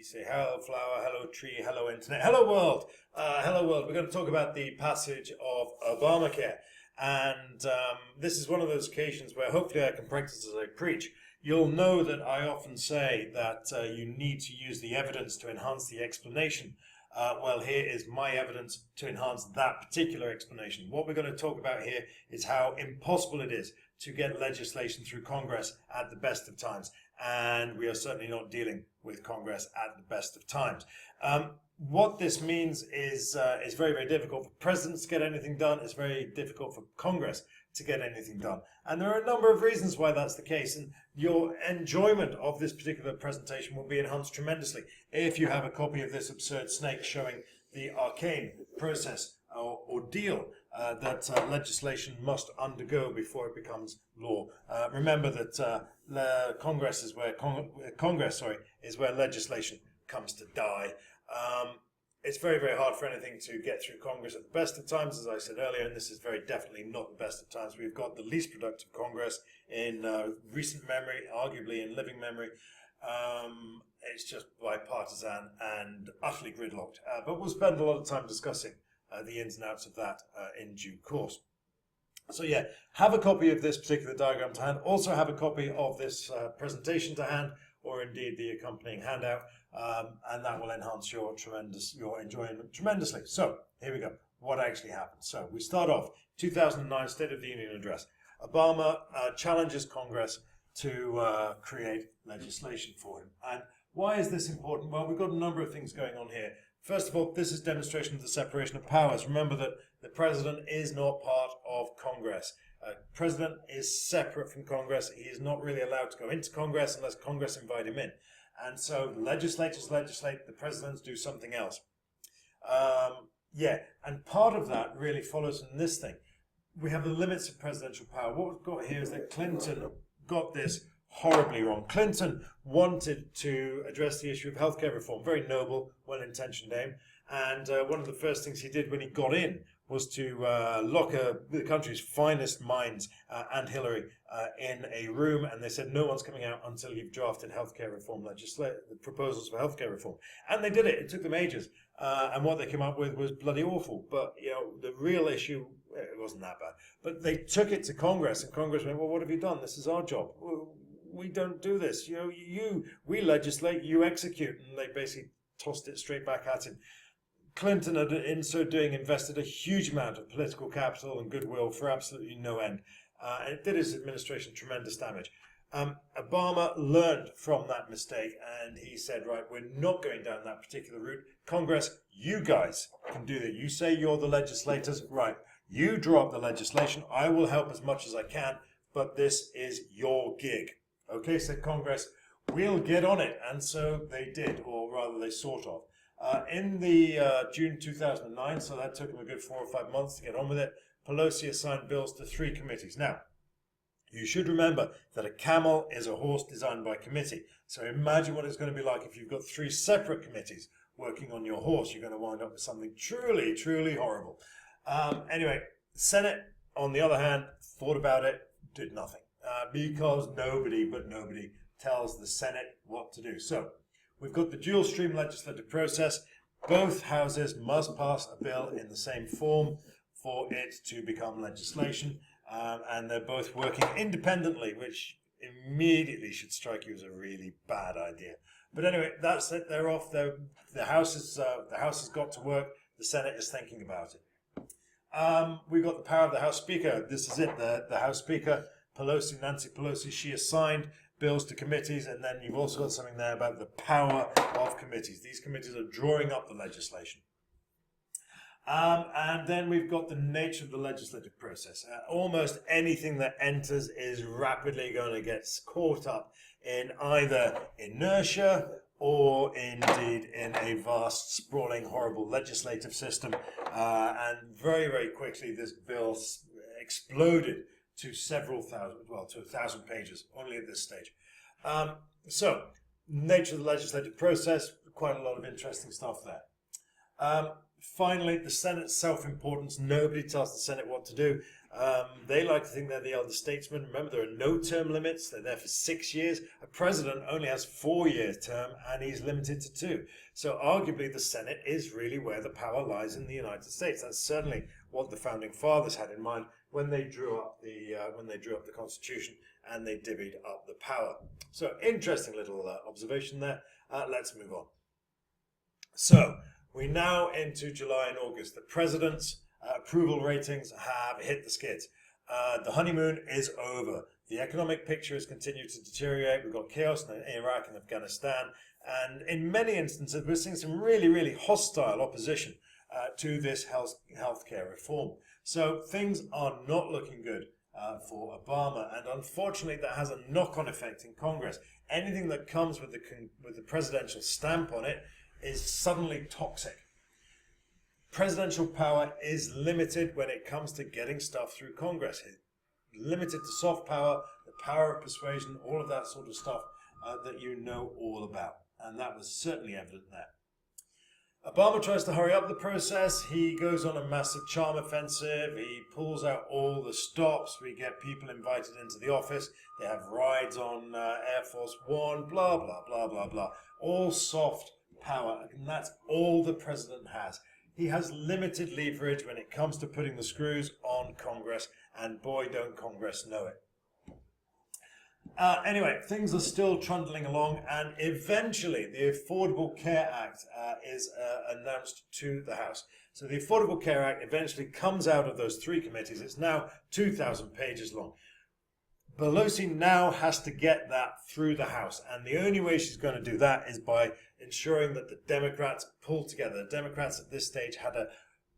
You say, hello flower, hello tree, hello internet, hello world. Hello world. We're going to talk about the passage of Obamacare. And this is one of those occasions where hopefully I can practice as I preach. You'll know that I often say that you need to use the evidence to enhance the explanation. Well, here is my evidence to enhance that particular explanation. What we're going to talk about here is how impossible it is to get legislation through Congress at the best of times. And we are certainly not dealing with Congress at the best of times. What this means is very, very difficult for presidents to get anything done. It's very difficult for Congress to get anything done. And there are a number of reasons why that's the case. And your enjoyment of this particular presentation will be enhanced tremendously if you have a copy of this absurd snake showing the arcane process or ordeal that legislation must undergo before it becomes law. Remember that Congress is where legislation comes to die. It's very, very hard for anything to get through Congress at the best of times, as I said earlier, and this is very definitely not the best of times. We've got the least productive Congress in recent memory, arguably in living memory. It's just bipartisan and utterly gridlocked. But we'll spend a lot of time discussing the ins and outs of that in due course. So yeah, have a copy of this particular diagram to hand. Also have a copy of this presentation to hand, or indeed the accompanying handout, and that will enhance your enjoyment tremendously. So here we go. What actually happened? So we start off 2009 State of the Union Address. Obama challenges Congress to create legislation for him. And why is this important? Well, we've got a number of things going on here. First of all, this is demonstration of the separation of powers. Remember that the president is not part of Congress. President is separate from Congress. He is not really allowed to go into Congress unless Congress invite him in. And so the legislators legislate, the presidents do something else. And part of that really follows from this thing. We have the limits of presidential power. What we've got here is that Clinton got this horribly wrong. Clinton wanted to address the issue of healthcare reform. Very noble, well-intentioned aim. And one of the first things he did when he got in was to lock the country's finest minds and Hillary in a room, and they said no one's coming out until you've drafted healthcare reform proposals for healthcare reform. And they did it. It took them ages, and what they came up with was bloody awful. But the real issue, it wasn't that bad. But they took it to Congress, and Congress went, well, what have you done? This is our job. We don't do this. We legislate, you execute, and they basically tossed it straight back at him. Clinton, in so doing, invested a huge amount of political capital and goodwill for absolutely no end. And it did his administration tremendous damage. Obama learned from that mistake, and he said, right, we're not going down that particular route. Congress, you guys can do that. You say you're the legislators, right. You draw up the legislation. I will help as much as I can, but this is your gig. Okay, said Congress, we'll get on it. And so they did, or rather they sort of. In the June 2009, so that took them a good 4 or 5 months to get on with it, Pelosi assigned bills to 3 committees. Now, you should remember that a camel is a horse designed by committee. So imagine what it's going to be like if you've got 3 separate committees working on your horse. You're going to wind up with something truly, truly horrible. Anyway, Senate, on the other hand, thought about it, did nothing. Because nobody tells the Senate what to do. So, we've got the dual stream legislative process. Both houses must pass a bill in the same form for it to become legislation. And they're both working independently, which immediately should strike you as a really bad idea. But anyway, that's it. They're off. The House has got to work. The Senate is thinking about it. We've got the power of the House Speaker. This is it. The House Speaker, Nancy Pelosi, she assigned bills to committees, and then you've also got something there about the power of committees. These committees are drawing up the legislation. And then we've got the nature of the legislative process. Almost anything that enters is rapidly going to get caught up in either inertia or indeed in a vast, sprawling, horrible legislative system. And very, very quickly this bill exploded to several thousand, well, to 1,000 pages, only at this stage. So, nature of the legislative process, quite a lot of interesting stuff there. Finally, the Senate's self-importance. Nobody tells the Senate what to do. They like to think they're the elder statesmen. Remember, there are no term limits. They're there for 6 years. A president only has 4-year term, and he's limited to 2. So arguably, the Senate is really where the power lies in the United States. That's certainly what the founding fathers had in mind when they drew up the Constitution and they divvied up the power. So interesting little observation there. Let's move on. So we're now into July and August. The president's approval ratings have hit the skids. The honeymoon is over. The economic picture has continued to deteriorate. We've got chaos in Iraq and Afghanistan. And in many instances, we're seeing some really, really hostile opposition to this healthcare reform. So things are not looking good for Obama. And unfortunately, that has a knock-on effect in Congress. Anything that comes with the presidential stamp on it is suddenly toxic. Presidential power is limited when it comes to getting stuff through Congress. It's limited to soft power, the power of persuasion, all of that sort of stuff that you know all about. And that was certainly evident there. Obama tries to hurry up the process. He goes on a massive charm offensive. He pulls out all the stops. We get people invited into the office. They have rides on Air Force One, blah, blah, blah, blah, blah. All soft power. And that's all the president has. He has limited leverage when it comes to putting the screws on Congress. And boy, don't Congress know it. Anyway, things are still trundling along, and eventually the Affordable Care Act is announced to the House. So the Affordable Care Act eventually comes out of those 3 committees. It's now 2,000 pages long. Pelosi now has to get that through the House, and the only way she's going to do that is by ensuring that the Democrats pull together. The Democrats at this stage had a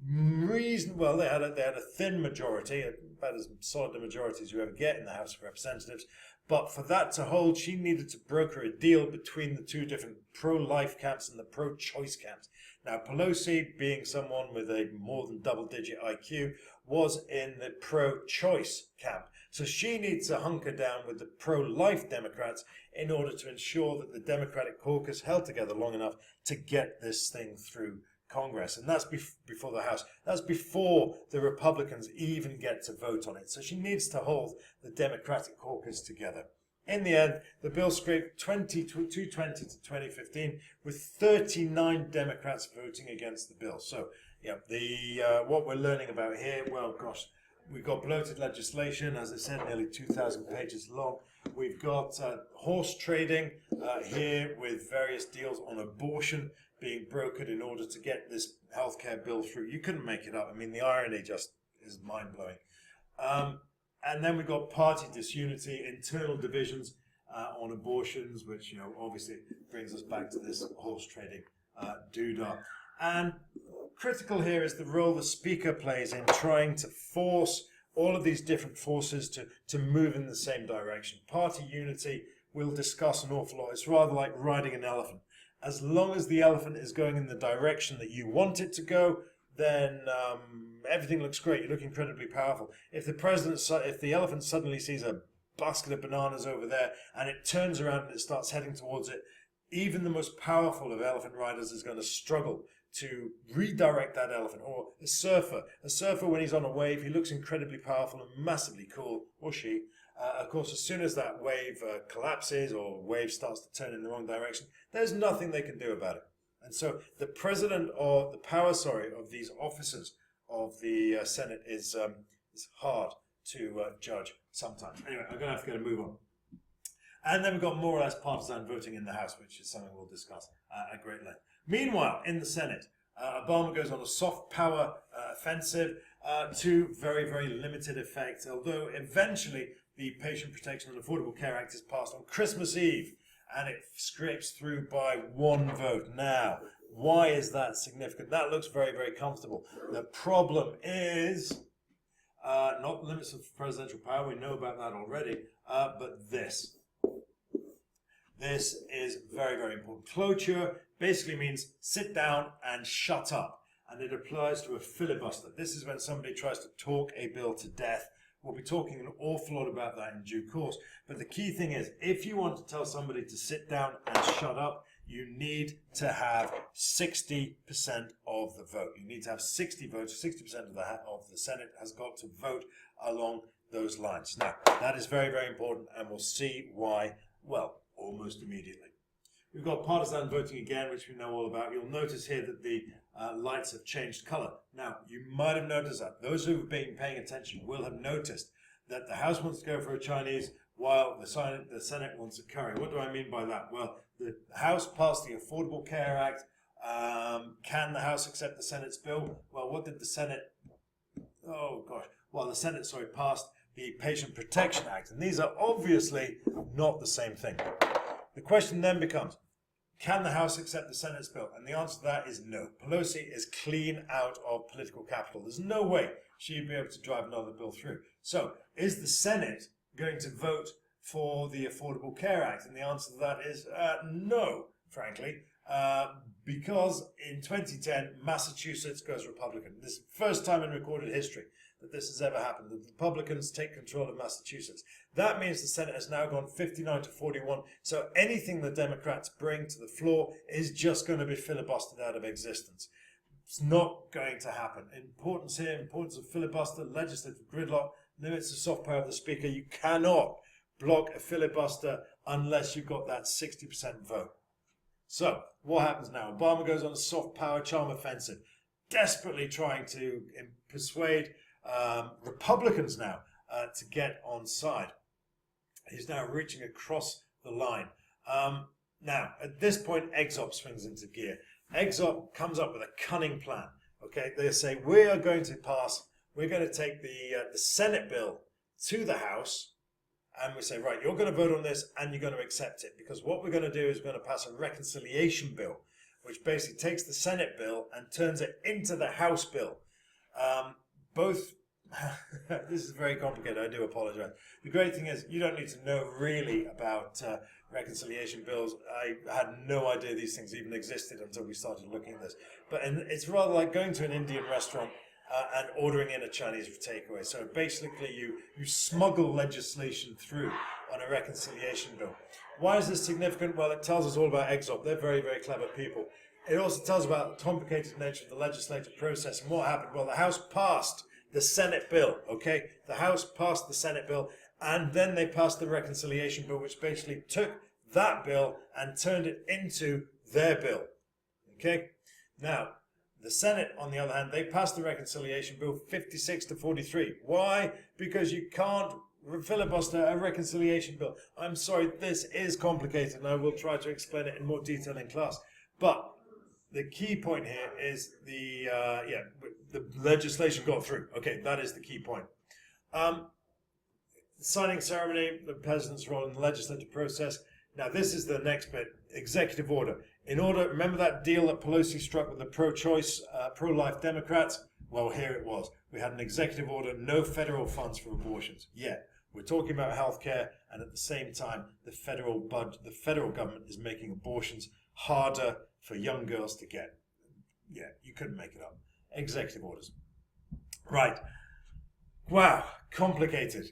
they had a thin majority, about as solid a majority as you ever get in the House of Representatives. But for that to hold, she needed to broker a deal between the 2 different pro-life camps and the pro-choice camps. Now, Pelosi, being someone with a more than double-digit IQ, was in the pro-choice camp. So she needs to hunker down with the pro-life Democrats in order to ensure that the Democratic caucus held together long enough to get this thing through Congress. And that's before the House. That's before the Republicans even get to vote on it. So she needs to hold the Democratic caucus together. In the end, the bill scraped 220 to 2015 with 39 Democrats voting against the bill. So, yeah, what we're learning about here, well, gosh, we've got bloated legislation, as I said, nearly 2,000 pages long. We've got horse trading here with various deals on abortion being brokered in order to get this healthcare bill through. You couldn't make it up. I mean, the irony just is mind-blowing. And then we've got party disunity, internal divisions on abortions, which, obviously brings us back to this horse trading doodah. And critical here is the role the Speaker plays in trying to force all of these different forces to move in the same direction. Party unity, we'll discuss an awful lot. It's rather like riding an elephant. As long as the elephant is going in the direction that you want it to go, then everything looks great. You look incredibly powerful. If the elephant suddenly sees a basket of bananas over there and it turns around and it starts heading towards it, even the most powerful of elephant riders is going to struggle to redirect that elephant. Or a surfer when he's on a wave, he looks incredibly powerful and massively cool, or she. Of course, as soon as that wave collapses or wave starts to turn in the wrong direction, there's nothing they can do about it. And so the of these officers of the Senate is hard to judge sometimes. Anyway, I'm going to have to move on. And then we've got more or less partisan voting in the House, which is something we'll discuss at great length. Meanwhile, in the Senate, Obama goes on a soft power offensive to very, very limited effect, although eventually the Patient Protection and Affordable Care Act is passed on Christmas Eve, and it scrapes through by 1 vote. Now, why is that significant? That looks very, very comfortable. The problem is not the limits of presidential power. We know about that already, but this. This is very, very important. Cloture basically means sit down and shut up, and it applies to a filibuster. This is when somebody tries to talk a bill to death. We'll be talking an awful lot about that in due course. But the key thing is, if you want to tell somebody to sit down and shut up, you need to have 60% of the vote. You need to have 60 votes. 60% of the Senate has got to vote along those lines. Now, that is very, very important, and we'll see why, well, almost immediately. We've got partisan voting again, which we know all about. You'll notice here that the lights have changed color. Now, you might have noticed that. Those who have been paying attention will have noticed that the House wants to go for a Chinese while the Senate wants a curry. What do I mean by that? Well, the House passed the Affordable Care Act. Can the House accept the Senate's bill? Well, what did the Senate... Oh, gosh. Well, the Senate, passed the Patient Protection Act. And these are obviously not the same thing. The question then becomes, can the House accept the Senate's bill? And the answer to that is no. Pelosi is clean out of political capital. There's no way she'd be able to drive another bill through. So, is the Senate going to vote for the Affordable Care Act? And the answer to that is no, frankly, because in 2010, Massachusetts goes Republican. This is the first time in recorded history that this has ever happened. The Republicans take control of Massachusetts. That means the Senate has now gone 59 to 41. So anything the Democrats bring to the floor is just going to be filibustered out of existence. It's not going to happen. Importance here, importance of filibuster, legislative gridlock, limits the soft power of the Speaker. You cannot block a filibuster unless you've got that 60% vote. So, what happens now? Obama goes on a soft power charm offensive, desperately trying to persuade Republicans now to get on side. He's now reaching across the line. Now, at this point, Exop swings into gear. Exop comes up with a cunning plan. Okay, they say, we're going to take the Senate bill to the House, and we say, right, you're going to vote on this and you're going to accept it, because what we're going to do is we're going to pass a reconciliation bill, which basically takes the Senate bill and turns it into the House bill. This is very complicated, I do apologize. The great thing is, you don't need to know really about reconciliation bills. I had no idea these things even existed until we started looking at this. But it's rather like going to an Indian restaurant and ordering in a Chinese takeaway. So basically you smuggle legislation through on a reconciliation bill. Why is this significant? Well, it tells us all about Exop. They're very, very clever people. It also tells about the complicated nature of the legislative process and what happened. Well, the House passed the Senate bill, okay? The House passed the Senate bill, and then they passed the reconciliation bill, which basically took that bill and turned it into their bill, okay? Now, the Senate, on the other hand, they passed the reconciliation bill 56 to 43. Why? Because you can't filibuster a reconciliation bill. I'm sorry, this is complicated, and I will try to explain it in more detail in class. But the key point here is the legislation got through. Okay, that is the key point. Signing ceremony, the president's role in the legislative process. Now, this is the next bit, executive order. Remember that deal that Pelosi struck with the pro-choice, pro-life Democrats? Well, here it was. We had an executive order, no federal funds for abortions. Yet, we're talking about healthcare, and at the same time, the federal government is making abortions harder for young girls to get. Yeah, you couldn't make it up. Executive orders. Right. Wow. Complicated.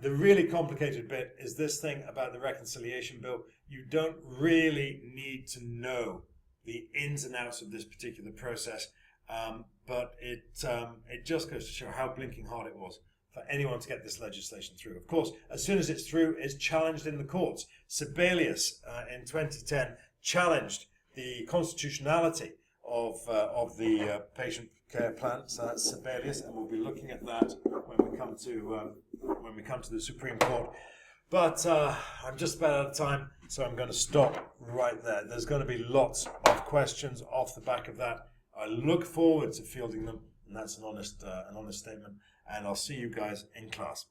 The really complicated bit is this thing about the reconciliation bill. You don't really need to know the ins and outs of this particular process, but it just goes to show how blinking hard it was for anyone to get this legislation through. Of course, as soon as it's through, it's challenged in the courts. Sebelius in 2010 challenged the constitutionality of the patient care plan. So that's Sebelius, and we'll be looking at that when we come to the Supreme Court. But I'm just about out of time, so I'm going to stop right there. There's going to be lots of questions off the back of that. I look forward to fielding them, and that's an honest statement. And I'll see you guys in class.